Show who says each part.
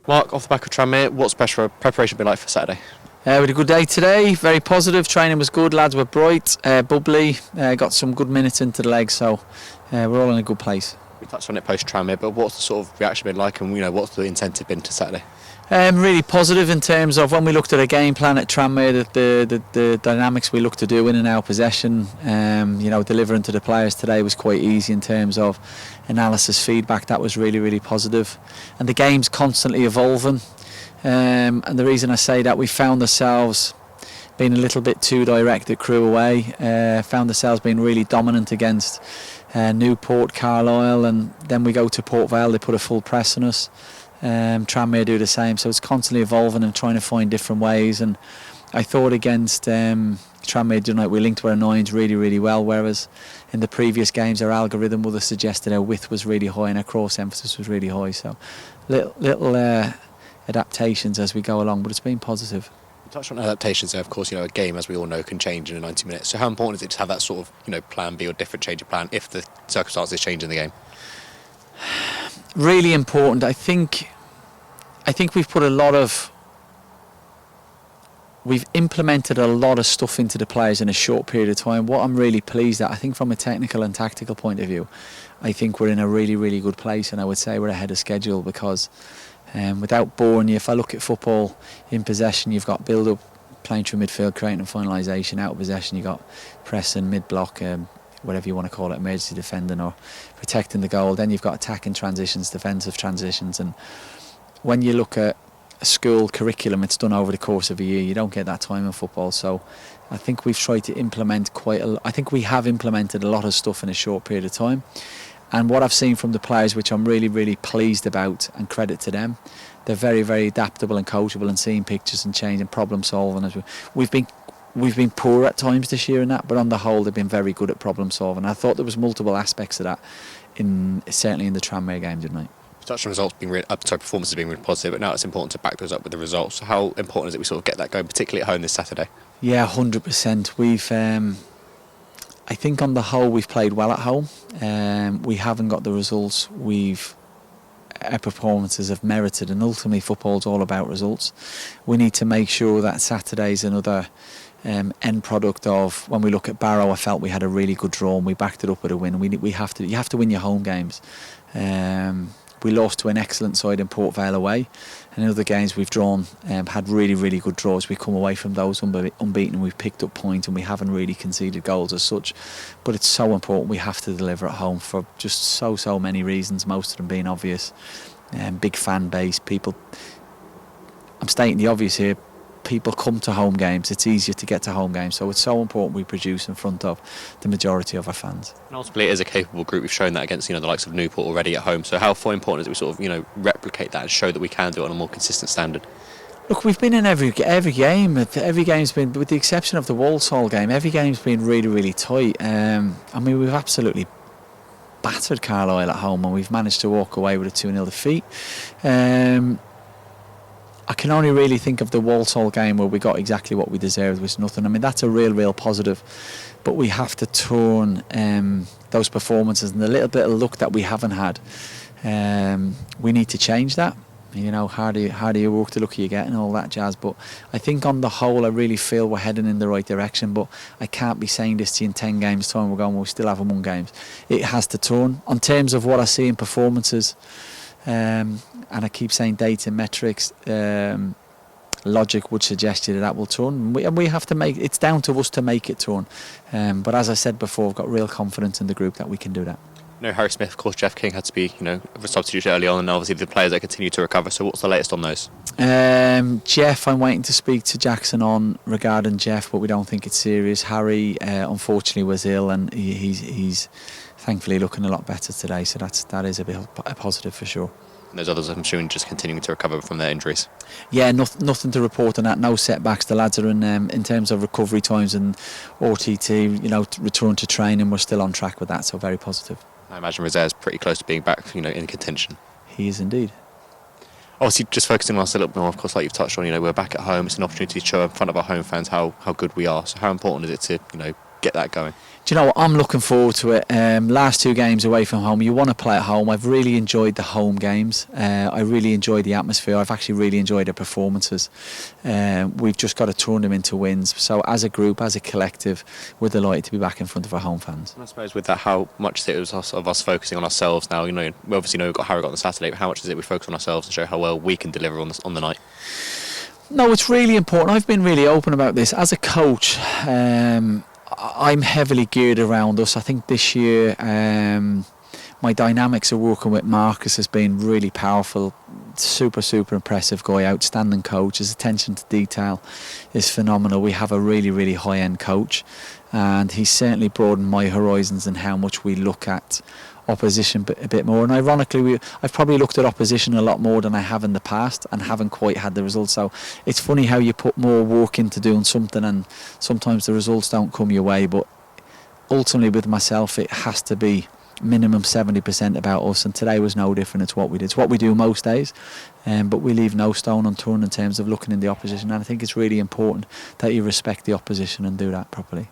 Speaker 1: Mark, off the back of Tranmere, what's preparation been like for Saturday?
Speaker 2: We had a good day today, very positive. Training was good, lads were bright, bubbly, got some good minutes into the legs, so we're all in a good place.
Speaker 1: We touched on it post Tranmere, but what's the sort of reaction been like, and what's the incentive been to Saturday?
Speaker 2: Really positive in terms of when we looked at a game plan at Tranmere, the dynamics we looked to do in and out possession, delivering to the players today was quite easy in terms of analysis feedback. That was really, really positive. And the game's constantly evolving. And the reason I say that, we found ourselves being a little bit too direct at Crewe away, found ourselves being really dominant against Newport, Carlisle, and then we go to Port Vale, they put a full press on us. Tranmere do the same, so it's constantly evolving and trying to find different ways. And I thought against Tranmere tonight we linked our nines really, really well, whereas in the previous games our algorithm would have suggested our width was really high and our cross emphasis was really high. So little adaptations as we go along, but it's been positive.
Speaker 1: You touched on adaptations there. Of course, a game, as we all know, can change in 90 minutes. So how important is it to have that sort of plan B or different change of plan if the circumstances change in the game?
Speaker 2: Really important. I think we've implemented a lot of stuff into the players in a short period of time. What I'm really pleased at, I think from a technical and tactical point of view, I think we're in a really, really good place, and I would say we're ahead of schedule because without boring you, if I look at football in possession, you've got build-up, playing through midfield, creating and finalisation. Out of possession, you've got pressing, mid-block, whatever you want to call it, emergency defending or protecting the goal. Then you've got attacking transitions, defensive transitions, and when you look at a school curriculum, it's done over the course of a year. You don't get that time in football, so I think we've tried to implement I think we have implemented a lot of stuff in a short period of time. And what I've seen from the players, which I'm really, really pleased about, and credit to them, they're very, very adaptable and coachable and seeing pictures and change and problem solving. We've been poor at times this year in that, but on the whole they've been very good at problem solving. I thought there was multiple aspects of that, certainly in the Tranmere game tonight.
Speaker 1: You touched on performances being really positive, but now it's important to back those up with the results. So how important is it we sort of get that going, particularly at home this Saturday? Yeah,
Speaker 2: 100%. We've I think on the whole we've played well at home. We haven't got the results our performances have merited, and ultimately football's all about results. We need to make sure that Saturday's another end product of, when we look at Barrow, I felt we had a really good draw and we backed it up with a win. You have to win your home games. We lost to an excellent side in Port Vale away, and in other games we've drawn, had really, really good draws. We come away from those unbeaten, we've picked up points and we haven't really conceded goals as such. But it's so important we have to deliver at home for just so many reasons, most of them being obvious. Big fan base, people, I'm stating the obvious here, people come to home games, it's easier to get to home games, so it's so important we produce in front of the majority of our fans.
Speaker 1: And ultimately it is a capable group. We've shown that against the likes of Newport already at home, so how important is it we sort of replicate that and show that we can do it on a more consistent standard?
Speaker 2: Look, we've been in every game. Every game's been, with the exception of the Walsall game, every game's been really, really tight. We've absolutely battered Carlisle at home and we've managed to walk away with a 2-0 defeat. I can only really think of the Walsall game where we got exactly what we deserved, which was nothing. That's a real positive, but we have to turn those performances and the little bit of luck that we haven't had. We need to change that. Harder you work, the luckier you get and all that jazz. But I think on the whole, I really feel we're heading in the right direction. But I can't be saying this to you in 10 games' time. We still haven't won games. It has to turn. On terms of what I see in performances, and I keep saying data and metrics, logic would suggest you that will turn, and we have to it's down to us to make it turn. But as I said before, I've got real confidence in the group that we can do that.
Speaker 1: Harry Smith, of course, Jeff King had to be substituted early on, and obviously the players that continue to recover. So what's the latest on those?
Speaker 2: Jeff, I'm waiting to speak to Jackson on regarding Jeff, but we don't think it's serious. Harry unfortunately was ill, and he's thankfully looking a lot better today, so that is a positive for sure.
Speaker 1: And those others, I'm assuming, just continuing to recover from their injuries.
Speaker 2: Yeah, nothing to report on that. No setbacks. The lads are in terms of recovery times and RTT, return to training. We're still on track with that, so very positive.
Speaker 1: I imagine Rosair's pretty close to being back, in contention.
Speaker 2: He is indeed.
Speaker 1: Obviously, just focusing on us a little bit more, of course, like you've touched on, we're back at home. It's an opportunity to show in front of our home fans how good we are. So how important is it to, get that going?
Speaker 2: Do you know what? I'm looking forward to it. Last 2 games away from home, you want to play at home. I've really enjoyed the home games. I really enjoyed the atmosphere. I've actually really enjoyed the performances. We've just got to turn them into wins. So as a group, as a collective, we're delighted to be back in front of our home fans.
Speaker 1: And I suppose with that, how much it was of us focusing on ourselves now? You know, we obviously know we've got Harrogate on the Saturday, but how much is it we focus on ourselves and show how well we can deliver on the night?
Speaker 2: No, it's really important. I've been really open about this. As a coach, I'm heavily geared around us. I think this year my dynamics of working with Marcus has been really powerful. Super impressive guy, outstanding coach. His attention to detail is phenomenal. We have a really high-end coach, and he's certainly broadened my horizons and how much we look at opposition a bit more. And ironically, I've probably looked at opposition a lot more than I have in the past and haven't quite had the results. So it's funny how you put more work into doing something and sometimes the results don't come your way, but ultimately with myself it has to be minimum 70% about us, and today was no different. It's what we did. It's what we do most days, but we leave no stone unturned in terms of looking in the opposition, and I think it's really important that you respect the opposition and do that properly.